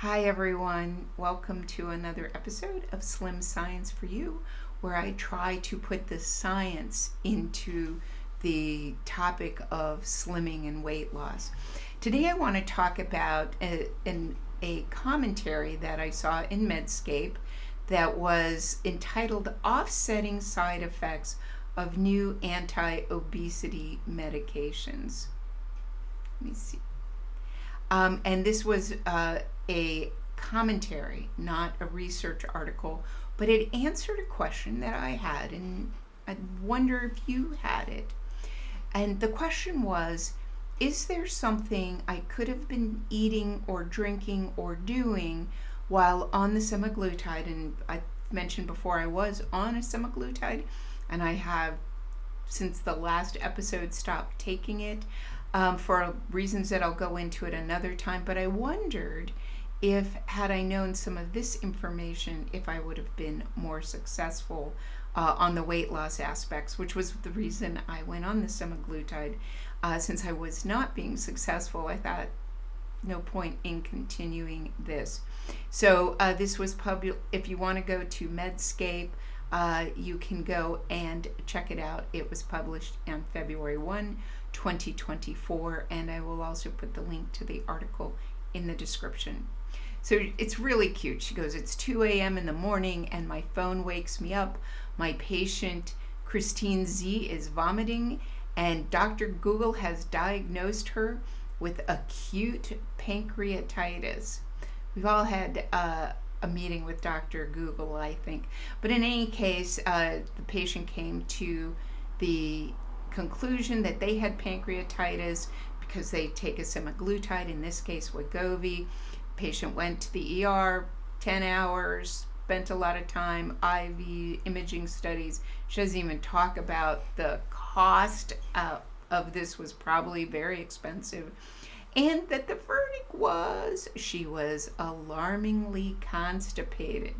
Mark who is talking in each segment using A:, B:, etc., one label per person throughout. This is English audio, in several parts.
A: Hi everyone, welcome to another episode of Slim Science for You, where I try to put the science into the topic of slimming and weight loss. Today I want to talk about a commentary that I saw in Medscape that was entitled Offsetting Side Effects of New Anti-Obesity Medications. Let me see. And this was a commentary, not a research article, but it answered a question that I had, and I wonder if you had it. And the question was, is there something I could have been eating or drinking or doing while on the semaglutide? And I mentioned before I was on a semaglutide, and I have, since the last episode, stopped taking it for reasons that I'll go into at another time. But I wondered if, had I known some of this information, if I would have been more successful on the weight loss aspects, which was the reason I went on the semaglutide. Since I was not being successful, I thought no point in continuing this. So this was if you want to go to Medscape, you can go and check it out. It was published on February 1, 2024, and I will also put the link to the article in the description. So it's really cute. She goes, it's 2 a.m. in the morning and my phone wakes me up. My patient Christine Z is vomiting and Dr. Google has diagnosed her with acute pancreatitis. We've all had a meeting with Dr. Google, I think. But in any case, the patient came to the conclusion that they had pancreatitis because they take a semaglutide, in this case Wegovy. Patient went to the ER, 10 hours, spent a lot of time, IV imaging studies. She doesn't even talk about the cost of this, was probably very expensive. And that the verdict was she was alarmingly constipated.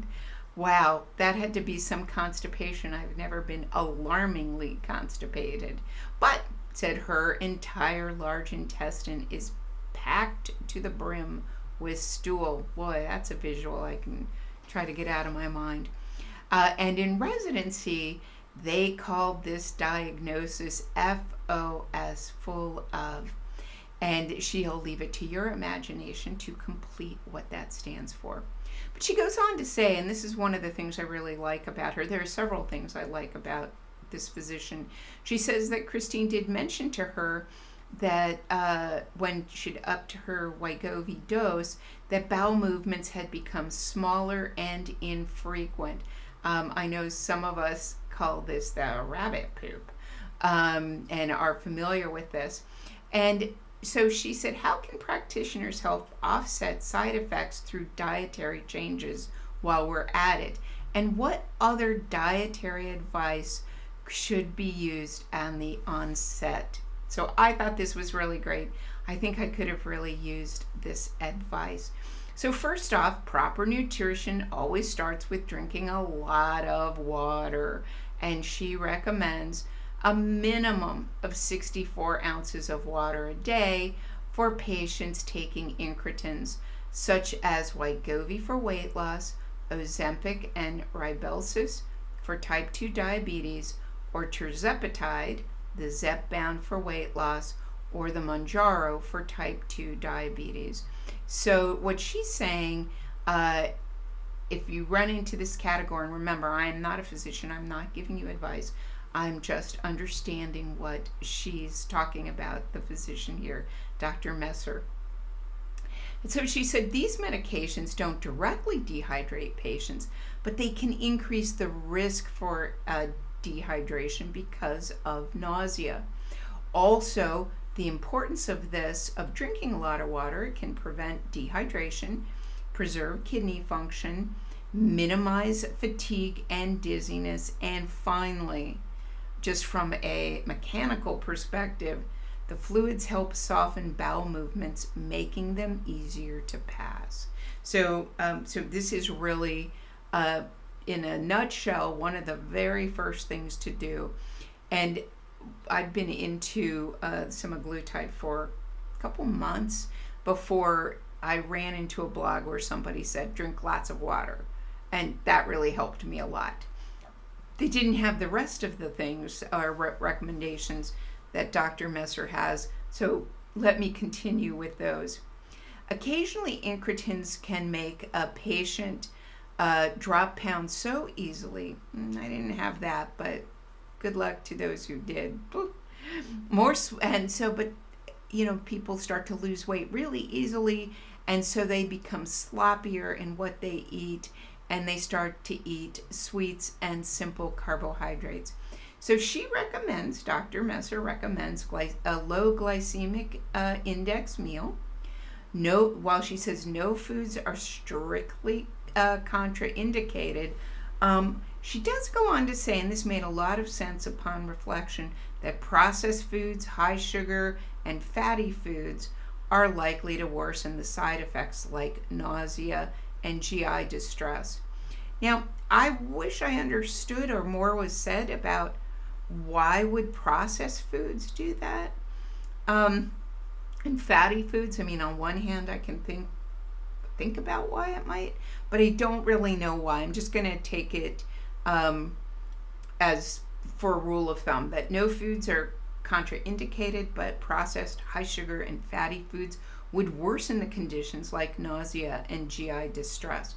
A: Wow, that had to be some constipation. I've never been alarmingly constipated. But, said her entire large intestine is packed to the brim with stool. Boy, that's a visual I can try to get out of my mind. And in residency, they called this diagnosis FOS, full of. And she'll leave it to your imagination to complete what that stands for. But she goes on to say, and this is one of the things I really like about her. There are several things I like about this physician. She says that Christine did mention to her that when she'd upped her Wegovy dose, that bowel movements had become smaller and infrequent. I know some of us call this the rabbit poop and are familiar with this. And so she said, how can practitioners help offset side effects through dietary changes while we're at it? And what other dietary advice should be used on the onset? So I thought this was really great. I think I could have really used this advice. So first off, proper nutrition always starts with drinking a lot of water. And she recommends a minimum of 64 ounces of water a day for patients taking incretins, such as Wegovy for weight loss, Ozempic and Rybelsus for type 2 diabetes, or Tirzepatide, the Zepbound for weight loss, or the Mounjaro for type 2 diabetes. So what she's saying, if you run into this category, and remember, I am not a physician, I'm not giving you advice, I'm just understanding what she's talking about, the physician here, Dr. Messer. And so she said these medications don't directly dehydrate patients, but they can increase the risk for dehydration because of nausea. Also, the importance of this, of drinking a lot of water, it can prevent dehydration, preserve kidney function, minimize fatigue and dizziness, and finally, just from a mechanical perspective, the fluids help soften bowel movements, making them easier to pass. So this is really, in a nutshell, one of the very first things to do. And I'd been into semaglutide for a couple months before I ran into a blog where somebody said drink lots of water, and that really helped me a lot. They didn't have the rest of the things or recommendations that Dr. Messer has, so let me continue with those. Occasionally, incretins can make a patient drop pounds so easily. I didn't have that, but good luck to those who did. But people start to lose weight really easily, and so they become sloppier in what they eat, and they start to eat sweets and simple carbohydrates. So Dr. Messer recommends a low glycemic index meal. While she says no foods are strictly contraindicated, she does go on to say, and this made a lot of sense upon reflection, that processed foods, high sugar, and fatty foods are likely to worsen the side effects like nausea and GI distress. Now, I wish I understood or more was said about why would processed foods do that. And fatty foods, on one hand, I can think about why it might, but I don't really know why. I'm just going to take it as for a rule of thumb that no foods are contraindicated, but processed, high sugar, and fatty foods would worsen the conditions like nausea and GI distress.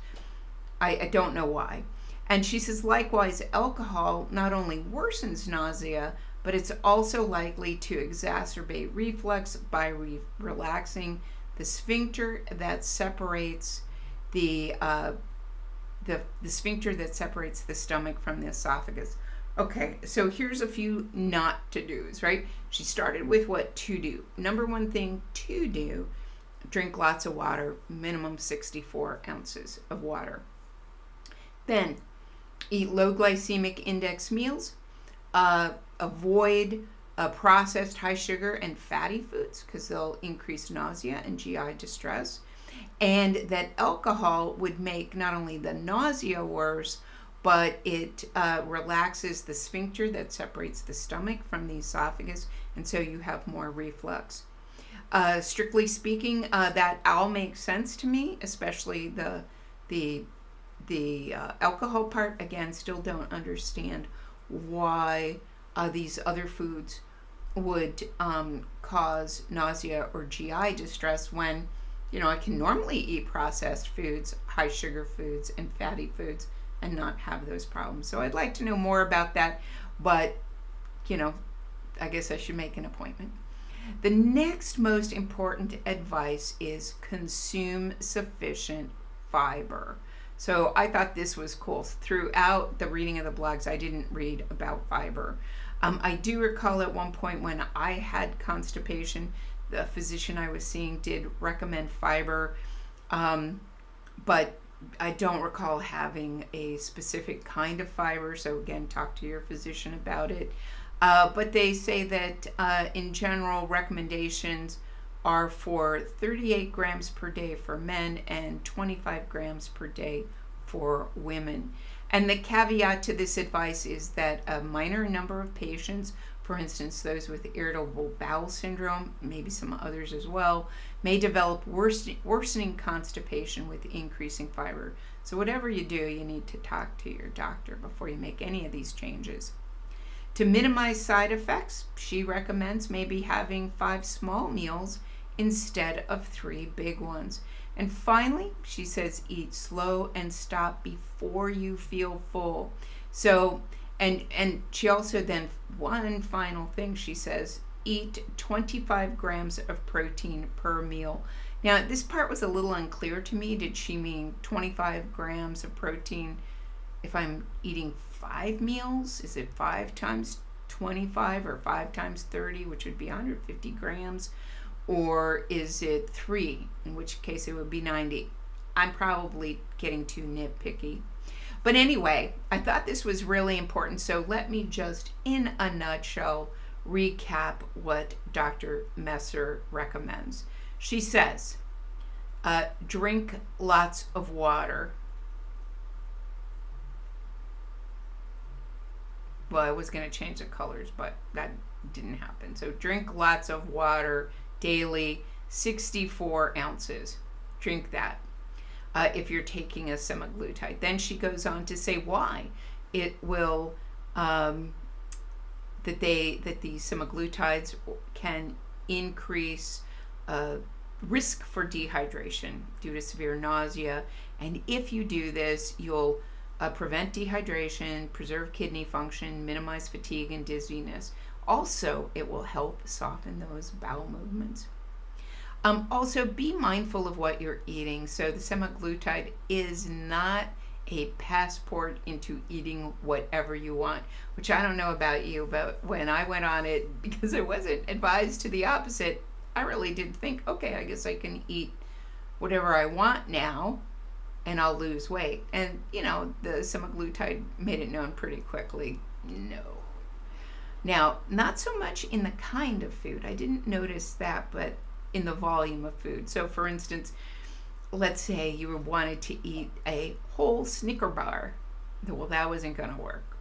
A: I don't know why. And she says, likewise, alcohol not only worsens nausea, but it's also likely to exacerbate reflux by relaxing the sphincter that separates the sphincter that separates the stomach from the esophagus. Okay, so here's a few not to do's, right? She started with what to do. Number one thing to do, drink lots of water, minimum 64 ounces of water. Then eat low glycemic index meals. Avoid processed high sugar and fatty foods because they'll increase nausea and GI distress. And that alcohol would make not only the nausea worse, but it relaxes the sphincter that separates the stomach from the esophagus, and so you have more reflux. Strictly speaking, that all makes sense to me, especially the alcohol part. Again, still don't understand why these other foods would cause nausea or GI distress when, I can normally eat processed foods, high sugar foods, and fatty foods and not have those problems. So I'd like to know more about that, but, I guess I should make an appointment. The next most important advice is consume sufficient fiber. So I thought this was cool. Throughout the reading of the blogs, I didn't read about fiber. I do recall at one point when I had constipation, the physician I was seeing did recommend fiber, but I don't recall having a specific kind of fiber. So again, talk to your physician about it. But they say that in general, recommendations are for 38 grams per day for men and 25 grams per day for women. And the caveat to this advice is that a minor number of patients, for instance, those with irritable bowel syndrome, maybe some others as well, may develop worsening constipation with increasing fiber. So whatever you do, you need to talk to your doctor before you make any of these changes. To minimize side effects, she recommends maybe having 5 small meals instead of 3 big ones. And finally, she says eat slow and stop before you feel full. So, and she also then, one final thing she says, eat 25 grams of protein per meal. Now, this part was a little unclear to me. Did she mean 25 grams of protein if I'm eating 5 meals? Is it 5 times 25 or 5 times 30, which would be 150 grams? Or is it 3, in which case it would be 90? I'm probably getting too nitpicky. But anyway, I thought this was really important, so let me just, in a nutshell, recap what Dr. Messer recommends. She says, drink lots of water. Well, I was going to change the colors, but that didn't happen. So drink lots of water daily, 64 ounces. drink that if you're taking a semaglutide. Then she goes on to say why it will that the semaglutides can increase risk for dehydration due to severe nausea, and if you do this, you'll prevent dehydration, preserve kidney function, minimize fatigue and dizziness. Also, it will help soften those bowel movements. Also, be mindful of what you're eating. So the semaglutide is not a passport into eating whatever you want, which I don't know about you, but when I went on it, because I wasn't advised to the opposite, I really did think, okay, I guess I can eat whatever I want now and I'll lose weight. And, you know, the semaglutide made it known pretty quickly, no. Now, not so much in the kind of food. I didn't notice that, but in the volume of food. So, for instance, let's say you wanted to eat a whole Snicker bar. Well, that wasn't going to work.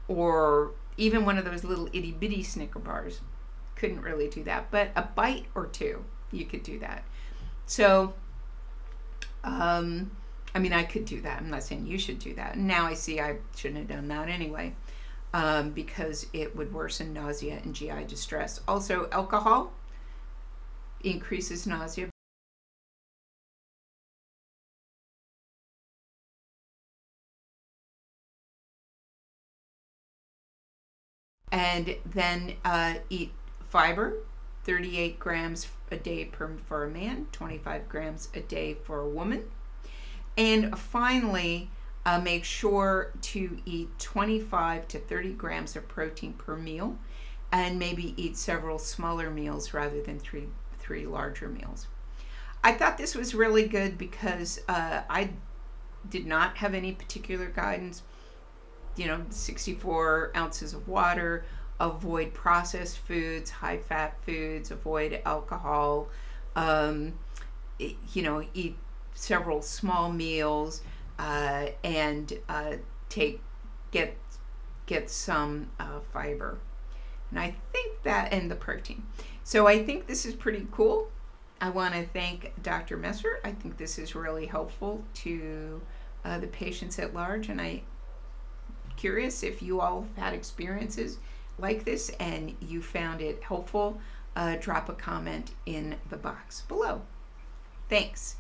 A: Or even one of those little itty bitty Snicker bars. Couldn't really do that. But a bite or two, you could do that. So, I mean, I could do that. I'm not saying you should do that. Now I see I shouldn't have done that anyway, because it would worsen nausea and GI distress. Also, alcohol increases nausea. And then eat fiber, 38 grams a day for a man, 25 grams a day for a woman. And finally, make sure to eat 25 to 30 grams of protein per meal, and maybe eat several smaller meals rather than three larger meals. I thought this was really good because I did not have any particular guidance. You know, 64 ounces of water, avoid processed foods, high-fat foods, avoid alcohol, you know, eat several small meals, and get some fiber. And I think that, and the protein. So I think this is pretty cool. I want to thank Dr. Messer. I think this is really helpful to the patients at large, and I'm curious if you all have had experiences like this and you found it helpful. Drop a comment in the box below. Thanks.